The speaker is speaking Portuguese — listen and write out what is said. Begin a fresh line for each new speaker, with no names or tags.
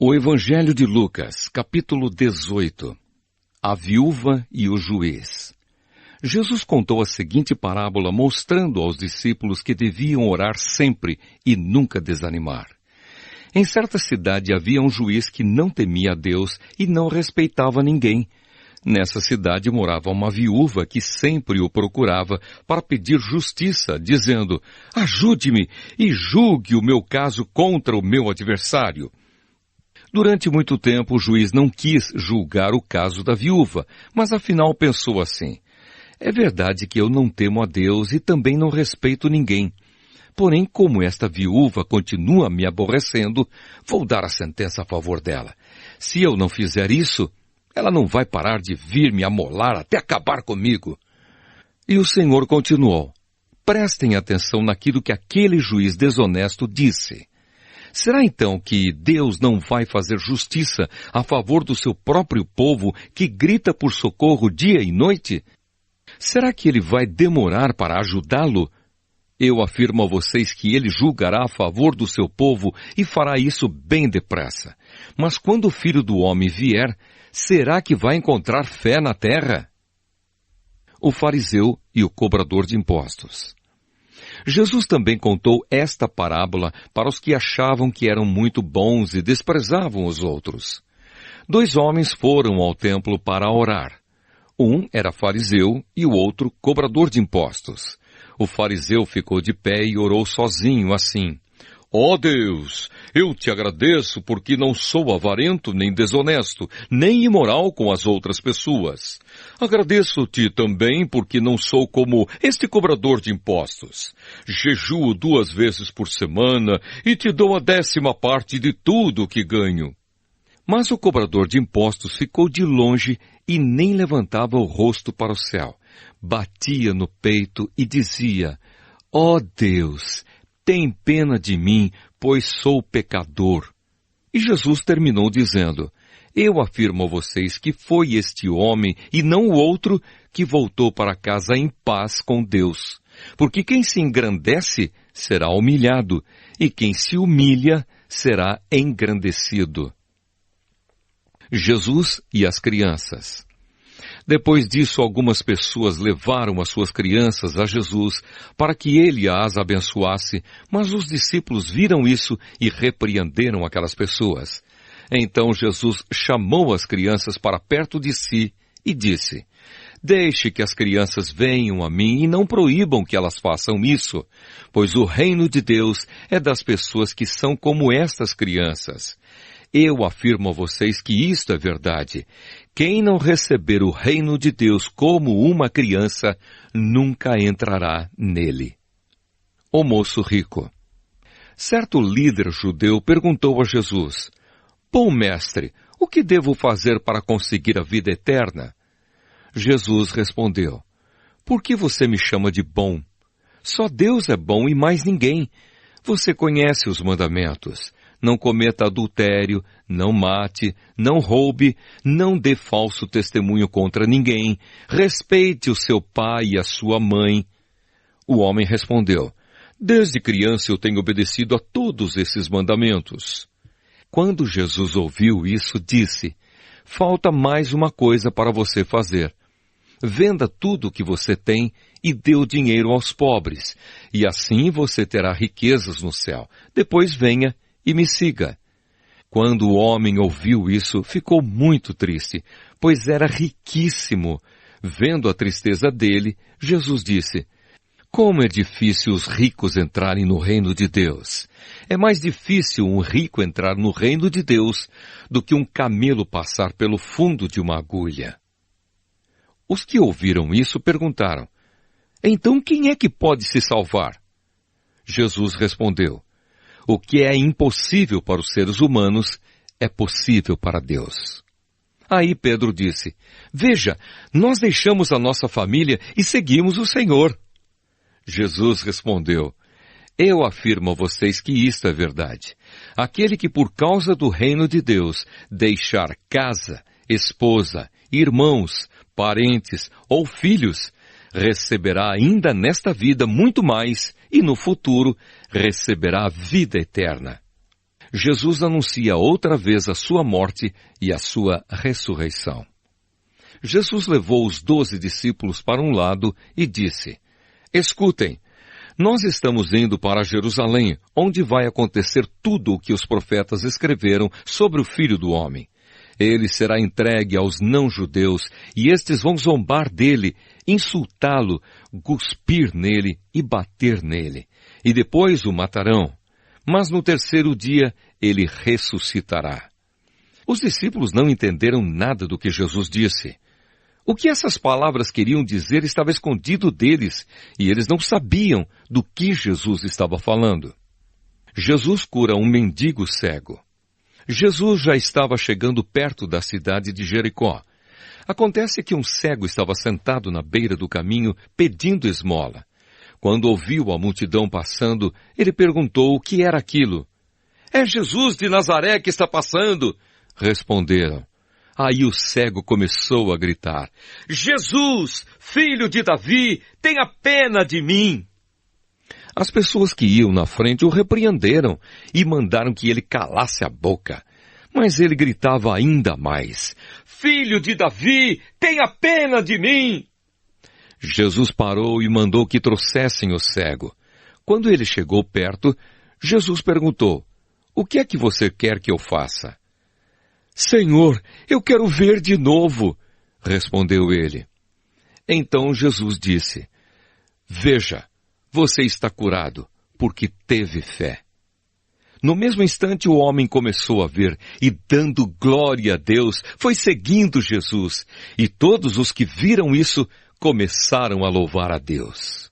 O Evangelho de Lucas, capítulo 18. A viúva e o juiz. Jesus contou a seguinte parábola mostrando aos discípulos que deviam orar sempre e nunca desanimar. Em certa cidade havia um juiz que não temia a Deus e não respeitava ninguém. Nessa cidade morava uma viúva que sempre o procurava para pedir justiça, dizendo: "Ajude-me e julgue o meu caso contra o meu adversário." Durante muito tempo o juiz não quis julgar o caso da viúva, mas afinal pensou assim: é verdade que eu não temo a Deus e também não respeito ninguém. Porém, como esta viúva continua me aborrecendo, vou dar a sentença a favor dela. Se eu não fizer isso, ela não vai parar de vir me amolar até acabar comigo. E o Senhor continuou: prestem atenção naquilo que aquele juiz desonesto disse. Será então que Deus não vai fazer justiça a favor do seu próprio povo que grita por socorro dia e noite? Será que ele vai demorar para ajudá-lo? Eu afirmo a vocês que ele julgará a favor do seu povo e fará isso bem depressa. Mas quando o Filho do Homem vier, será que vai encontrar fé na terra? O fariseu e o cobrador de impostos. Jesus também contou esta parábola para os que achavam que eram muito bons e desprezavam os outros. 2 homens foram ao templo para orar. Um era fariseu e o outro cobrador de impostos. O fariseu ficou de pé e orou sozinho assim: "Ó Deus, eu te agradeço porque não sou avarento nem desonesto, nem imoral com as outras pessoas. Agradeço-te também porque não sou como este cobrador de impostos. Jejuo 2 vezes por semana e te dou a 10ª parte de tudo o que ganho." Mas o cobrador de impostos ficou de longe e nem levantava o rosto para o céu. Batia no peito e dizia: "Ó Deus, tem pena de mim, pois sou pecador." E Jesus terminou dizendo: "Eu afirmo a vocês que foi este homem, e não o outro, que voltou para casa em paz com Deus. Porque quem se engrandece será humilhado, e quem se humilha será engrandecido." Jesus e as crianças. Depois disso, algumas pessoas levaram as suas crianças a Jesus para que ele as abençoasse, mas os discípulos viram isso e repreenderam aquelas pessoas. Então Jesus chamou as crianças para perto de si e disse: "Deixe que as crianças venham a mim e não proíbam que elas façam isso, pois o reino de Deus é das pessoas que são como estas crianças. Eu afirmo a vocês que isto é verdade. Quem não receber o reino de Deus como uma criança, nunca entrará nele." O moço rico. Certo líder judeu perguntou a Jesus: "Bom mestre, o que devo fazer para conseguir a vida eterna?" Jesus respondeu: "Por que você me chama de bom? Só Deus é bom e mais ninguém. Você conhece os mandamentos: não cometa adultério, não mate, não roube, não dê falso testemunho contra ninguém, respeite o seu pai e a sua mãe." O homem respondeu: "Desde criança eu tenho obedecido a todos esses mandamentos." Quando Jesus ouviu isso, disse: "Falta mais uma coisa para você fazer. Venda tudo o que você tem e dê o dinheiro aos pobres, e assim você terá riquezas no céu. Depois venha e me siga." Quando o homem ouviu isso, ficou muito triste, pois era riquíssimo. Vendo a tristeza dele, Jesus disse: "Como é difícil os ricos entrarem no reino de Deus. É mais difícil um rico entrar no reino de Deus do que um camelo passar pelo fundo de uma agulha." Os que ouviram isso perguntaram: "Então quem é que pode se salvar?" Jesus respondeu: "O que é impossível para os seres humanos é possível para Deus." Aí Pedro disse: "Veja, nós deixamos a nossa família e seguimos o Senhor." Jesus respondeu: "Eu afirmo a vocês que isto é verdade. Aquele que por causa do reino de Deus deixar casa, esposa, irmãos, parentes ou filhos, receberá ainda nesta vida muito mais e no futuro receberá a vida eterna." Jesus anuncia outra vez a sua morte e a sua ressurreição. Jesus levou os 12 discípulos para um lado e disse: Escutem, nós estamos indo para Jerusalém, onde vai acontecer tudo o que os profetas escreveram sobre o Filho do Homem. Ele será entregue aos não-judeus e estes vão zombar dele, insultá-lo, cuspir nele e bater nele. E depois o matarão. Mas no terceiro dia ele ressuscitará. Os discípulos não entenderam nada do que Jesus disse. O que essas palavras queriam dizer estava escondido deles, e eles não sabiam do que Jesus estava falando. Jesus cura um mendigo cego. Jesus já estava chegando perto da cidade de Jericó. Acontece que um cego estava sentado na beira do caminho pedindo esmola. Quando ouviu a multidão passando, ele perguntou o que era aquilo. É Jesus de Nazaré que está passando, responderam. Aí o cego começou a gritar, Jesus, filho de Davi, tenha pena de mim. As pessoas que iam na frente o repreenderam e mandaram que ele calasse a boca. Mas ele gritava ainda mais, Filho de Davi, tenha pena de mim. Jesus parou e mandou que trouxessem o cego. Quando ele chegou perto, Jesus perguntou, o que é que você quer que eu faça? Senhor, eu quero ver de novo, respondeu ele. Então Jesus disse, veja, você está curado, porque teve fé. No mesmo instante o homem começou a ver e, dando glória a Deus, foi seguindo Jesus. E todos os que viram isso começaram a louvar a Deus.